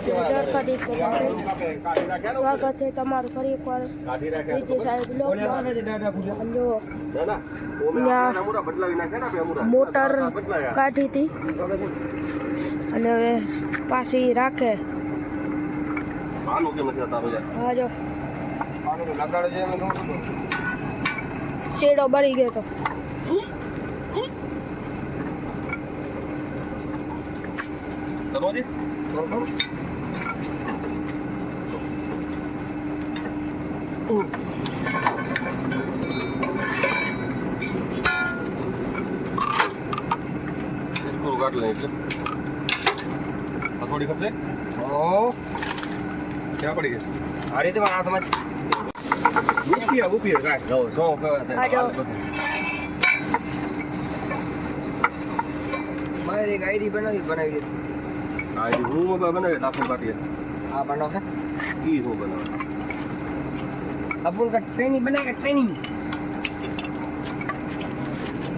દ્વારકાધીશ સ્વાગત છે તમારું ફરી એકવાર નીચે સાહેબ બ્લોગમાં. જો ત્યાં મોટર કાઢી હતી અને હવે પાછી રાખે. હા જો શેડો બળી ગયો તો. કાઢ લે એટલે થોડી ખપશે. ક્યાં પડી ગઈ આ રીતે હાથમાં ઉપી કાઢ લો સો મારે એક આઈડી બનાવી આઈડી હું બનાવી લાફો કાઢીએ આ બનાવ છે ઈ હું બનાવ અપુલ કા ટ્રેનિંગ બનાવે ટ્રેનિંગ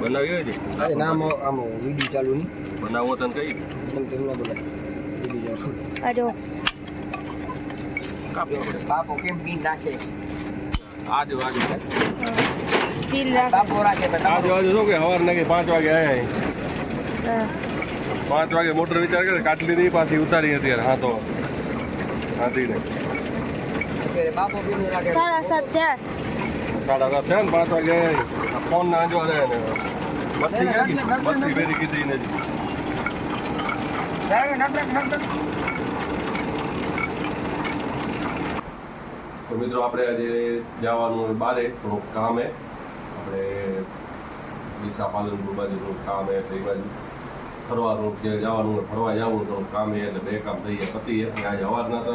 બનાવી હોય છે આજે નામ આમ વિડિયો ચાલુ ની બનાવો તને કઈ તમને બોલાય વિડિયો ચાલુ આજો કાપો કેમ પીન રાખે આજો પીન રાખે કાપો રાખે આજો જો કે હવાર ને 5 વાગે આયા 5 વાગે મોટર વિચાર કરે કાટલી ની પાછી ઉતારી અત્યારે. હા તો હાથી ને બાપો પીન રાખે 7:30 થયા 7:30 થયા ને 5 વાગે ફોન ના આંજવા દે ને બત્તી ફેરી કીધી ને તો મિત્રો આપણે આજે જવાનું બારે થોડુંક કામે આપણે ડીસા પાલનપુર બાજુ થોડુંક કામ એટલે એ બાજુ ફરવાનું જે જવાનું ફરવા જવાનું થોડુંક કામ એટલે 2 કામ થઈ ગયા પતી ગયા. આજે સવારના તો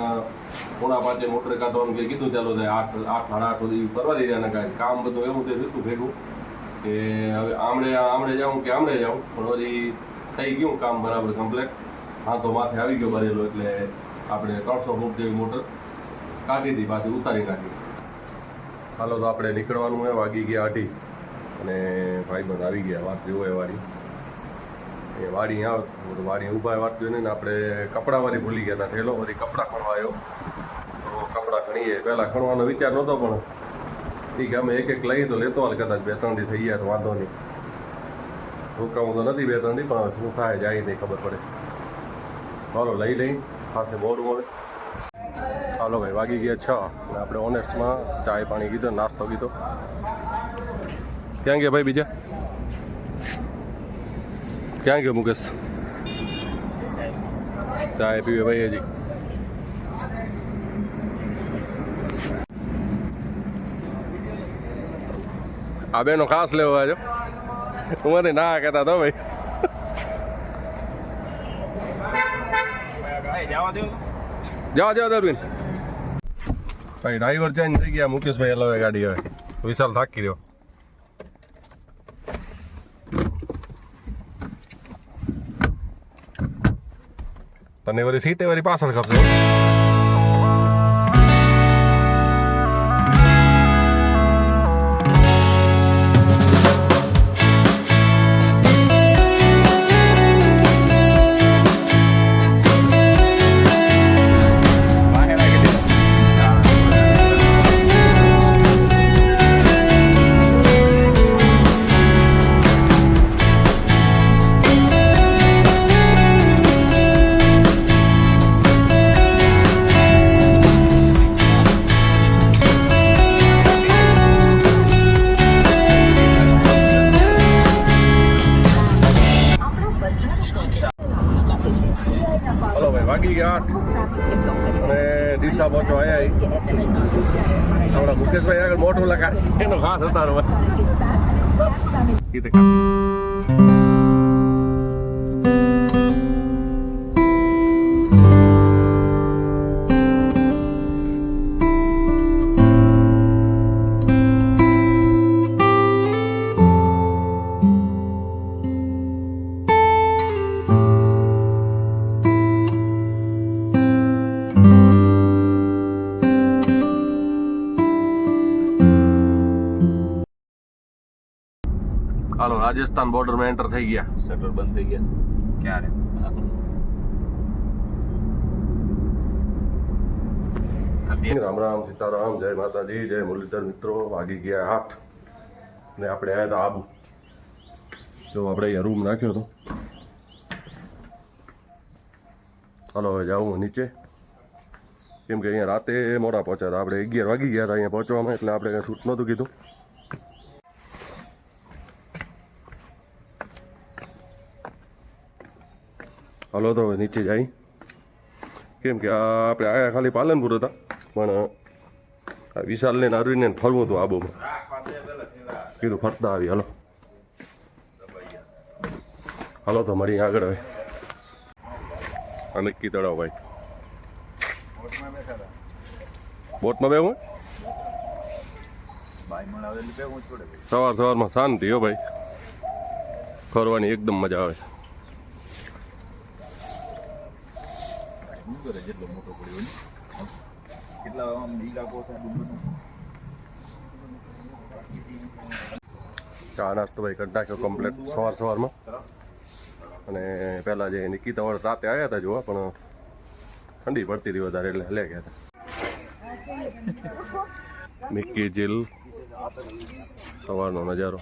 4:30 મોટર કાઢવાનું કે કીધું ચાલો 8 સાડા 8 સુધી ફરવા દઈ રહ્યા કાંઈ કામ બધું એવું તે થયું ભેગું કે હવે આમળે જાઉં કે આમળે જાઉં પણ વળી થઈ ગયું કામ બરાબર કમ્પ્લેટ. હા તો માથે આવી ગયો ભરેલો એટલે આપણે 300 ફૂટ જેવી મોટર કાઢી હતી પાછી ઉતારી નાખી. હાલો તો આપણે નીકળવાનું હોય વાગી ગયા 8 અને ભાઈબંધ આવી ગયા વાત જેવો એ વાડી આવે તો વાડી ઊભા વાત જોઈને ને આપણે કપડાવાળી ભૂલી ગયા હતા ઠેલો વળી કપડાં ખણવા આવ્યો તો કપડાં ખણીએ પહેલાં ખણવાનો વિચાર નહોતો પણ એ ગમે એક લઈ તો લેતો હાલ કદાચ 2-3 દી થઈ ગયા તો વાંધો નહીં રોકાવું તો નથી 2-3 દી પણ શું થાય જાય નહીં ખબર પડે. ચાલો લઈ પાસે મોડું મળે. હાલો ભાઈ વાગી ગયા 6 અને આપણે ઓનેસ્ટમાં ચાય પાણી કીધો નાસ્તો કીધો. ક્યાં ગયા ભાઈ બીજા ક્યાં ગયો મુકેશ ચાય પીવે ભાઈ હજી આ બેનો ખાસ લેવો આજો ઉંમરે ના કહેતા તો ભાઈ જવા દરવીન ભાઈ ડ્રાઈવર ચેન્જ થઈ ગયા મુકેશભાઈ હલાવે ગાડી હવે વિશાલ થાકી રહ્યો. તને વળી સીટે વળી પાછળ ખપશે. વાગી ગયા 8 અને ડીસા પહોંચો આવ્યા આપણા મુકેશભાઈ આગળ મોટું લખા એનો ખાસ હતા હાલો રાજસ્થાન બોર્ડરમાં એન્ટર થઈ ગયા. શટર બંધ થઈ ગયા ક્યારે રામ રામ સીતારામ જય માતાજી જય મુરલીધર મિત્રો વાગી ગયા 8 ને આપણે આવ્યા હતા આબુ જો આપણે અહીંયા રૂમ નાખ્યો હતો ચાલો હવે જાઉં નીચે કેમ કે અહીંયા રાતે મોડા પહોંચ્યા હતા આપણે 11 વાગી ગયા હતા અહીંયા પહોંચવામાં એટલે આપણે કંઈ શૂટ નહોતું કીધું હાલો તો હવે નીચે જાય કેમ કે આપણે આયા ખાલી પાલનપુર હતા પણ વિશાલને અરવિંદને ફરવું હતું આબુમાં કીધું ફરતા આવી હાલો હાલો તો મળીએ આગળ હવે આ નક્કી તળાવ ભાઈ બોટમાં બેવું સવારમાં શાંતિ હો ભાઈ ફરવાની એકદમ મજા આવે જેટલો મોટો પડ્યો કેટલા ઈલાકો છે ચા નાસ્તો ભાઈ કરી નાખ્યો કમ્પ્લીટ સવારમાં અને પહેલાં જે નિકિતા વળ રાતે આવ્યા હતા જોવા પણ ઠંડી પડતી હતી વધારે એટલે હલે ગયા હતા મિક્કી જીલ સવારનો નજારો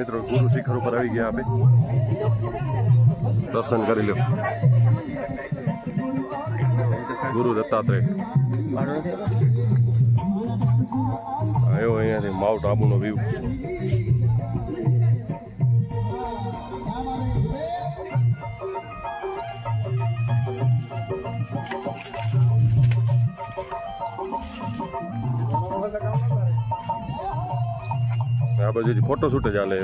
મિત્રો ગુરુ શિખર ઉપર આવી ગયા આપણે દર્શન કરી લો ગુરુ દત્તાત્રેય આવ્યો અહીંયાથી માઉન્ટ આબુનો વ્યૂ આ બાજુથી ફોટો શૂટ જ હાલે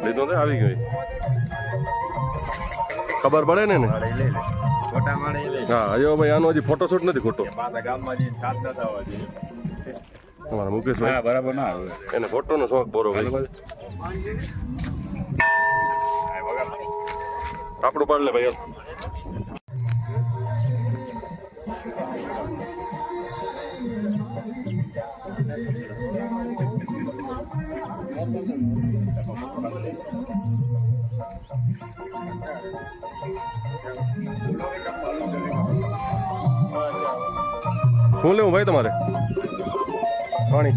લીધો ને આવી ગઈ ખબર પડે ને હા હજો ભાઈ આનો હજી ફોટો શૂટ નથી ખોટો તમારા મુકેશભાઈ બરાબર ના આવે એને ફોટોનો શોખ બોરો ભાઈ આપણું પાડ લે ભાઈ શું લેવું ભાઈ તમારે પાણી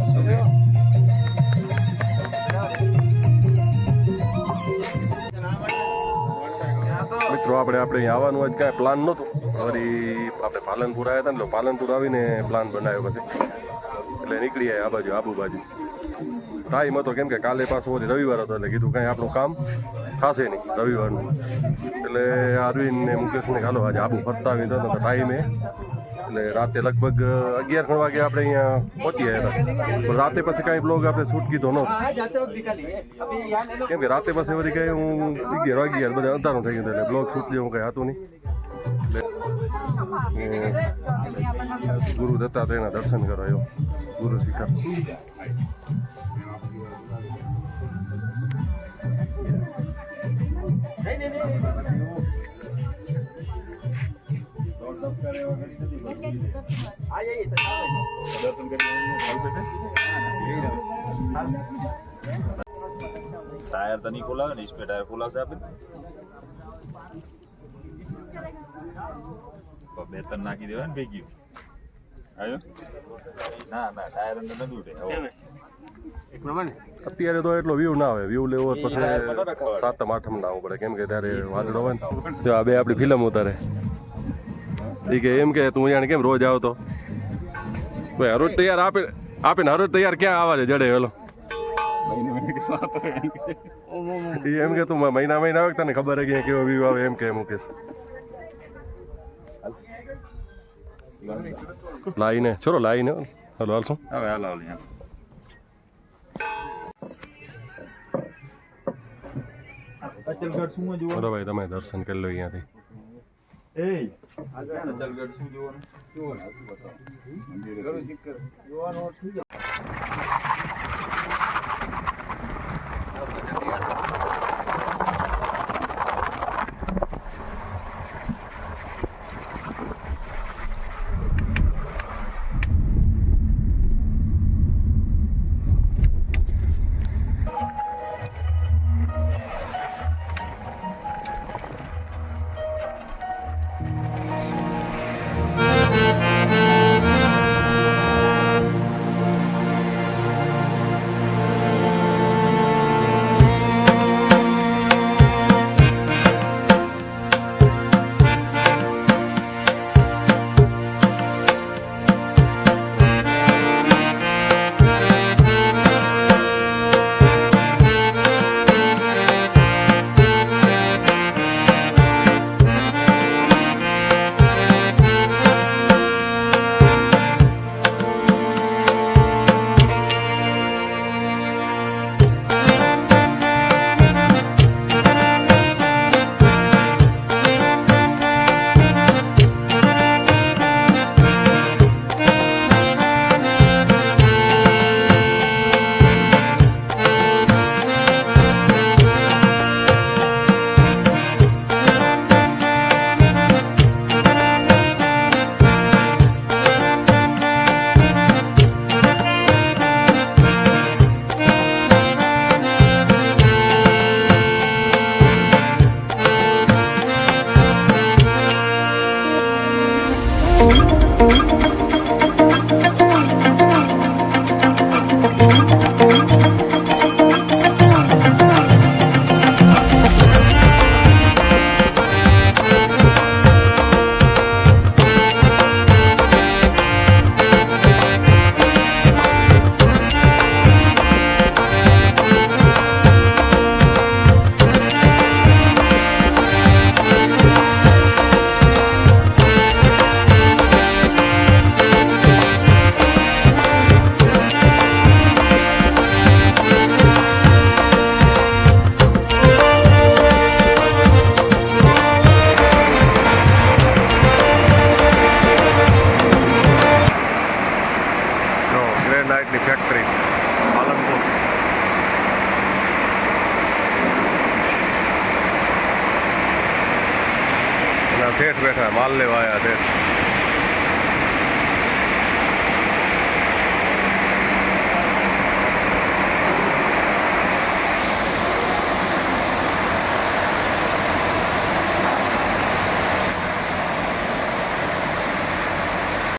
મિત્રો આપણે અહીંયા આવવાનું આજ કાંઈ પ્લાન નહોતું વળી આપણે પાલનપુર આવ્યા હતા ને પાલનપુર આવીને પ્લાન બનાવ્યો પછી એટલે નીકળી આવ્યા આ બાજુ આબુ બાજુ ટાઈમ હતો કેમ કે કાલે પાછો રવિવાર હતો એટલે કીધું કાંઈ આપણું કામ થશે નહીં રવિવારનું. એટલે અરવિંદ ને મુકેશને હાલો આજે આબુ ફરતા આવી તો ટાઈમે એટલે રાતે લગભગ 11 વાગે આપણે અહીંયા પહોંચી આવ્યા હતા. પણ રાતે પછી કાંઈ બ્લોગ આપણે શૂટ કીધો નહોતો, કેમ કે રાતે પછી વળી કાંઈ હું 11 વાગ્યા બધા અંધારું થઈ ગયું એટલે બ્લોગ શૂટ જેવું કંઈ હતું નહીં. એટલે ગુરુ દત્તાત્રેયના દર્શન કરો આવ્યો, ગુરુ શિખર. टायर तो नहीं खोला है, इसमें टायर खोला से आपने तो बेहतर नाखी देवा ने भેગી આયો ના ના ટાયર અંદર ન દૂટે એક નંબર ને. અત્યારે તો એટલો વ્યૂ ના આવે, વ્યૂ લેવો પછી 7મ 8મ ના આવવું પડે, કેમ કે ત્યારે વાદળો હોય ને. જો આ બે આપણી ફિલ્મ ઉતારે એ કે એમ કે તું અહીંયા કેમ રોજ આવતો ભાઈ, હરોજ તૈયાર આપે ને હરોજ તૈયાર ક્યાં આવા છે જડે વેલો. એમ કે તું મહિના આવે તને ખબર હે કે કેવો વ્યૂ આવે, એમ કે મુકેશ લાઈને છોરો લાઈને. હલો હાલશું હવે હાલ હાલ યાર અચલગઢ શું જોવાનું? બોલો ભાઈ તમે દર્શન કરી લો અહીંયાથી. એ અચલગઢ શું જોવાનું? જોવાનું થઈ જાય. ગ્રેનાઇટની ફેક્ટરી પાલનપુર. શેઠ બેઠા માલ લેવા આવ્યા શેઠ.